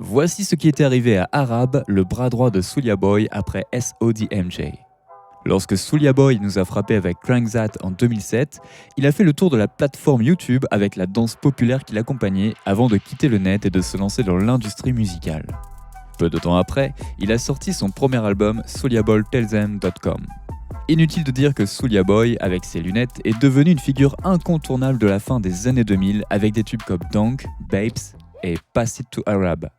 Voici ce qui était arrivé à Arab, le bras droit de Soulja Boy après SODMJ. Lorsque Soulja Boy nous a frappé avec Crank That en 2007, il a fait le tour de la plateforme YouTube avec la danse populaire qui l'accompagnait avant de quitter le net et de se lancer dans l'industrie musicale. Peu de temps après, il a sorti son premier album SouljaBoyTellThem.com. Inutile de dire que Soulja Boy, avec ses lunettes, est devenu une figure incontournable de la fin des années 2000 avec des tubes comme Donk, Babes et Pass It to Arab.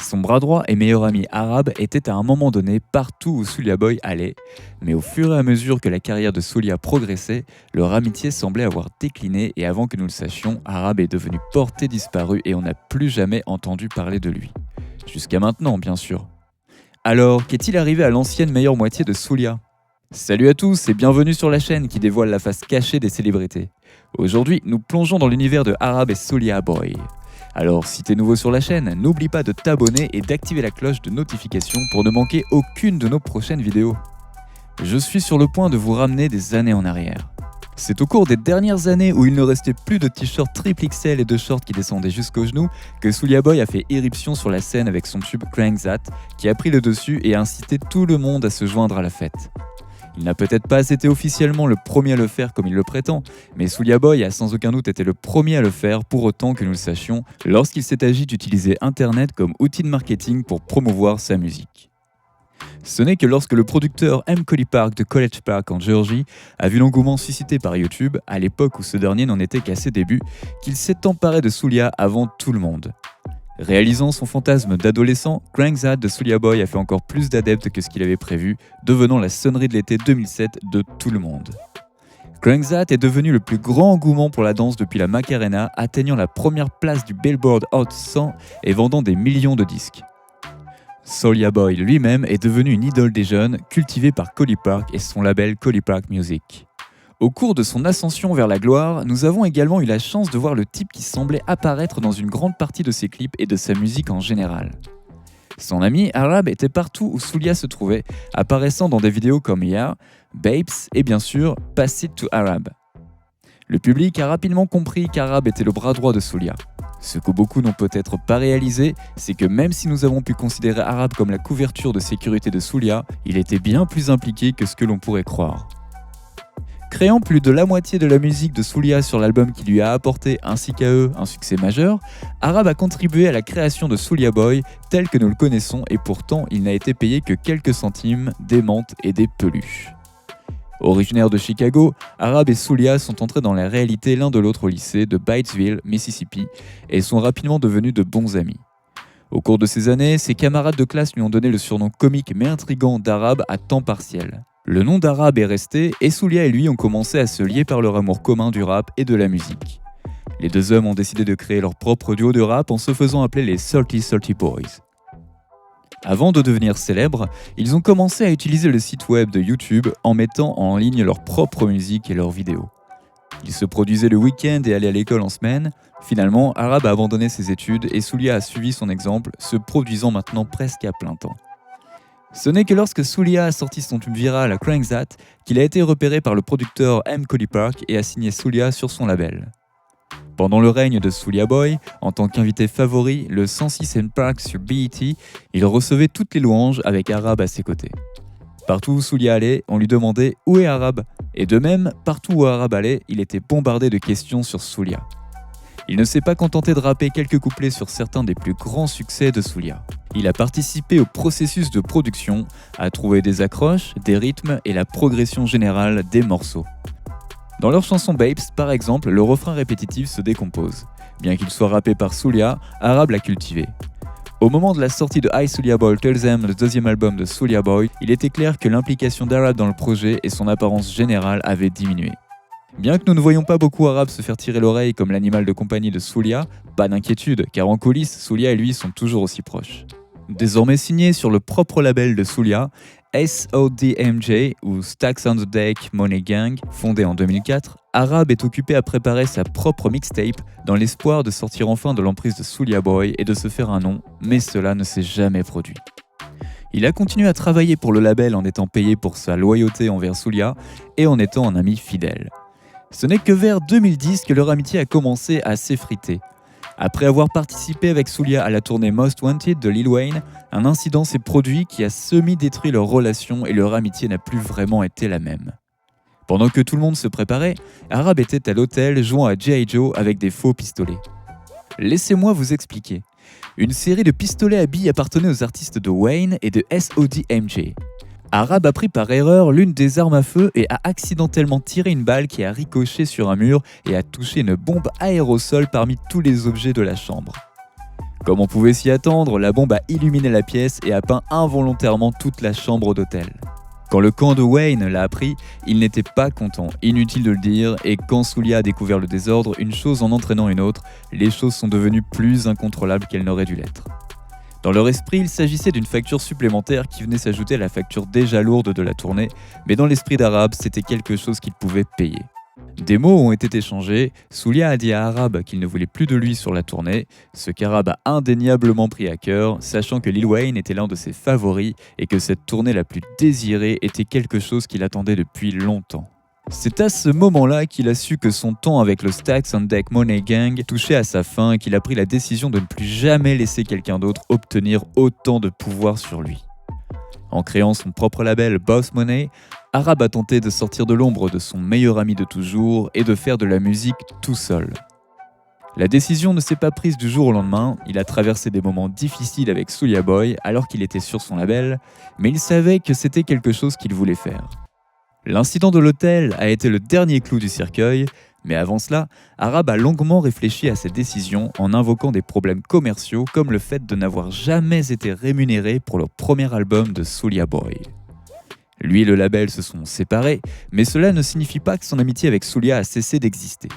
Son bras droit et meilleur ami Arab était à un moment donné partout où Soulja Boy allait, mais au fur et à mesure que la carrière de Soulja progressait, leur amitié semblait avoir décliné et avant que nous le sachions, Arab est devenu porté disparu et on n'a plus jamais entendu parler de lui. Jusqu'à maintenant, bien sûr. Alors, qu'est-il arrivé à l'ancienne meilleure moitié de Soulja ? Salut à tous et bienvenue sur la chaîne qui dévoile la face cachée des célébrités. Aujourd'hui, nous plongeons dans l'univers de Arab et Soulja Boy. Alors, si t'es nouveau sur la chaîne, n'oublie pas de t'abonner et d'activer la cloche de notification pour ne manquer aucune de nos prochaines vidéos. Je suis sur le point de vous ramener des années en arrière. C'est au cours des dernières années où il ne restait plus de t-shirts triple XL et de shorts qui descendaient jusqu'aux genoux que Soulja Boy a fait éruption sur la scène avec son tube Crank That qui a pris le dessus et a incité tout le monde à se joindre à la fête. Il n'a peut-être pas été officiellement le premier à le faire comme il le prétend, mais Soulja Boy a sans aucun doute été le premier à le faire pour autant que nous le sachions lorsqu'il s'est agi d'utiliser Internet comme outil de marketing pour promouvoir sa musique. Ce n'est que lorsque le producteur M. Cody Park de College Park en Géorgie a vu l'engouement suscité par YouTube, à l'époque où ce dernier n'en était qu'à ses débuts, qu'il s'est emparé de Soulja avant tout le monde. Réalisant son fantasme d'adolescent, Crank That de Soulja Boy a fait encore plus d'adeptes que ce qu'il avait prévu, devenant la sonnerie de l'été 2007 de tout le monde. Crank That est devenu le plus grand engouement pour la danse depuis la Macarena, atteignant la première place du Billboard Hot 100 et vendant des millions de disques. Soulja Boy lui-même est devenu une idole des jeunes, cultivé par Cody Park et son label Cody Park Music. Au cours de son ascension vers la gloire, nous avons également eu la chance de voir le type qui semblait apparaître dans une grande partie de ses clips et de sa musique en général. Son ami Arab était partout où Soulja se trouvait, apparaissant dans des vidéos comme Yeah, Babes et bien sûr Pass It to Arab. Le public a rapidement compris qu'Arab était le bras droit de Soulja. Ce que beaucoup n'ont peut-être pas réalisé, c'est que même si nous avons pu considérer Arab comme la couverture de sécurité de Soulja, il était bien plus impliqué que ce que l'on pourrait croire. Créant plus de la moitié de la musique de Soulja sur l'album qui lui a apporté, ainsi qu'à eux, un succès majeur, Arab a contribué à la création de Soulja Boy tel que nous le connaissons et pourtant il n'a été payé que quelques centimes, des menthes et des peluches. Originaire de Chicago, Arab et Soulja sont entrés dans la réalité l'un de l'autre au lycée de Batesville, Mississippi, et sont rapidement devenus de bons amis. Au cours de ces années, ses camarades de classe lui ont donné le surnom comique mais intrigant d'Arab à temps partiel. Le nom d'Arab est resté et Soulja et lui ont commencé à se lier par leur amour commun du rap et de la musique. Les deux hommes ont décidé de créer leur propre duo de rap en se faisant appeler les Salty Boys. Avant de devenir célèbres, ils ont commencé à utiliser le site web de YouTube en mettant en ligne leur propre musique et leurs vidéos. Ils se produisaient le week-end et allaient à l'école en semaine. Finalement, Arab a abandonné ses études et Soulja a suivi son exemple, se produisant maintenant presque à plein temps. Ce n'est que lorsque Soulja a sorti son tube viral à Crank That qu'il a été repéré par le producteur M. Cody Park et a signé Soulja sur son label. Pendant le règne de Soulja Boy, en tant qu'invité favori, le 106 & Park sur BET, il recevait toutes les louanges avec Arab à ses côtés. Partout où Soulja allait, on lui demandait « Où est Arab ?» Et de même, partout où Arab allait, il était bombardé de questions sur Soulja. Il ne s'est pas contenté de rapper quelques couplets sur certains des plus grands succès de Soulja. Il a participé au processus de production, a trouvé des accroches, des rythmes et la progression générale des morceaux. Dans leur chanson Babes, par exemple, le refrain répétitif se décompose. Bien qu'il soit rappé par Soulja, Arab l'a cultivé. Au moment de la sortie de SouljaBoyTellThem, le deuxième album de Soulja Boy, il était clair que l'implication d'Arab dans le projet et son apparence générale avaient diminué. Bien que nous ne voyions pas beaucoup Arab se faire tirer l'oreille comme l'animal de compagnie de Soulja, pas d'inquiétude, car en coulisses, Soulja et lui sont toujours aussi proches. Désormais signé sur le propre label de Soulja, SODMJ ou Stacks on the Deck Money Gang, fondé en 2004, Arab est occupé à préparer sa propre mixtape dans l'espoir de sortir enfin de l'emprise de Soulja Boy et de se faire un nom, mais cela ne s'est jamais produit. Il a continué à travailler pour le label en étant payé pour sa loyauté envers Soulja et en étant un ami fidèle. Ce n'est que vers 2010 que leur amitié a commencé à s'effriter. Après avoir participé avec Soulia à la tournée Most Wanted de Lil Wayne, un incident s'est produit qui a semi-détruit leur relation et leur amitié n'a plus vraiment été la même. Pendant que tout le monde se préparait, Arab était à l'hôtel jouant à G.I. Joe avec des faux pistolets. Laissez-moi vous expliquer. Une série de pistolets à billes appartenait aux artistes de Wayne et de SOD.MJ. Arab a pris par erreur l'une des armes à feu et a accidentellement tiré une balle qui a ricoché sur un mur et a touché une bombe aérosol parmi tous les objets de la chambre. Comme on pouvait s'y attendre, la bombe a illuminé la pièce et a peint involontairement toute la chambre d'hôtel. Quand le camp de Wayne l'a appris, il n'était pas content, inutile de le dire, et quand Soulia a découvert le désordre, une chose en entraînant une autre, les choses sont devenues plus incontrôlables qu'elles n'auraient dû l'être. Dans leur esprit, il s'agissait d'une facture supplémentaire qui venait s'ajouter à la facture déjà lourde de la tournée, mais dans l'esprit d'Arab, c'était quelque chose qu'il pouvait payer. Des mots ont été échangés, Soulia a dit à Arab qu'il ne voulait plus de lui sur la tournée, ce qu'Arab a indéniablement pris à cœur, sachant que Lil Wayne était l'un de ses favoris et que cette tournée la plus désirée était quelque chose qu'il attendait depuis longtemps. C'est à ce moment-là qu'il a su que son temps avec le Stacks on Deck Money Gang touchait à sa fin et qu'il a pris la décision de ne plus jamais laisser quelqu'un d'autre obtenir autant de pouvoir sur lui. En créant son propre label Boss Money, Arab a tenté de sortir de l'ombre de son meilleur ami de toujours et de faire de la musique tout seul. La décision ne s'est pas prise du jour au lendemain, il a traversé des moments difficiles avec Soulja Boy alors qu'il était sur son label, mais il savait que c'était quelque chose qu'il voulait faire. L'incident de l'hôtel a été le dernier clou du cercueil, mais avant cela, Arab a longuement réfléchi à ses décisions en invoquant des problèmes commerciaux comme le fait de n'avoir jamais été rémunéré pour le premier album de Soulja Boy. Lui et le label se sont séparés, mais cela ne signifie pas que son amitié avec Soulia a cessé d'exister.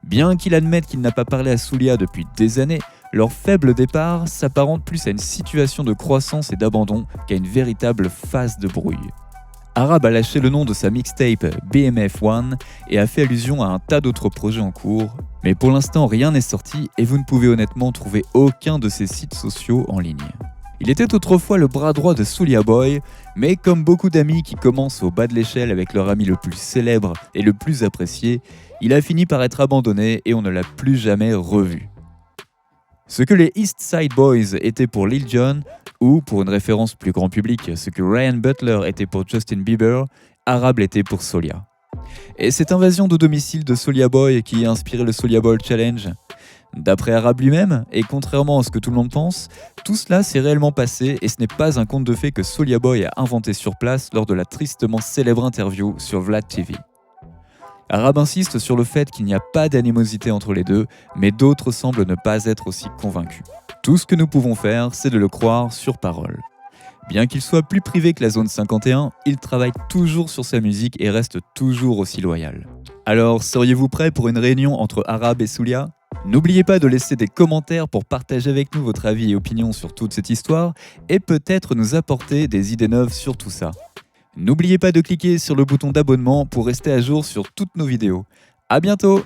Bien qu'il admette qu'il n'a pas parlé à Soulia depuis des années, leur faible départ s'apparente plus à une situation de croissance et d'abandon qu'à une véritable phase de brouille. Arab a lâché le nom de sa mixtape BMF One et a fait allusion à un tas d'autres projets en cours, mais pour l'instant rien n'est sorti et vous ne pouvez honnêtement trouver aucun de ses sites sociaux en ligne. Il était autrefois le bras droit de Soulja Boy, mais comme beaucoup d'amis qui commencent au bas de l'échelle avec leur ami le plus célèbre et le plus apprécié, il a fini par être abandonné et on ne l'a plus jamais revu. Ce que les East Side Boys étaient pour Lil Jon, ou pour une référence plus grand public, ce que Ryan Butler était pour Justin Bieber, Arab l'était pour Soulia. Et cette invasion de domicile de Soulja Boy qui a inspiré le Soulja Boy Challenge. D'après Arab lui-même, et contrairement à ce que tout le monde pense, tout cela s'est réellement passé et ce n'est pas un conte de fées que Soulja Boy a inventé sur place lors de la tristement célèbre interview sur Vlad TV. Arab insiste sur le fait qu'il n'y a pas d'animosité entre les deux, mais d'autres semblent ne pas être aussi convaincus. Tout ce que nous pouvons faire, c'est de le croire sur parole. Bien qu'il soit plus privé que la zone 51, il travaille toujours sur sa musique et reste toujours aussi loyal. Alors, seriez-vous prêts pour une réunion entre Arab et Soulia ? N'oubliez pas de laisser des commentaires pour partager avec nous votre avis et opinion sur toute cette histoire et peut-être nous apporter des idées neuves sur tout ça. N'oubliez pas de cliquer sur le bouton d'abonnement pour rester à jour sur toutes nos vidéos. À bientôt!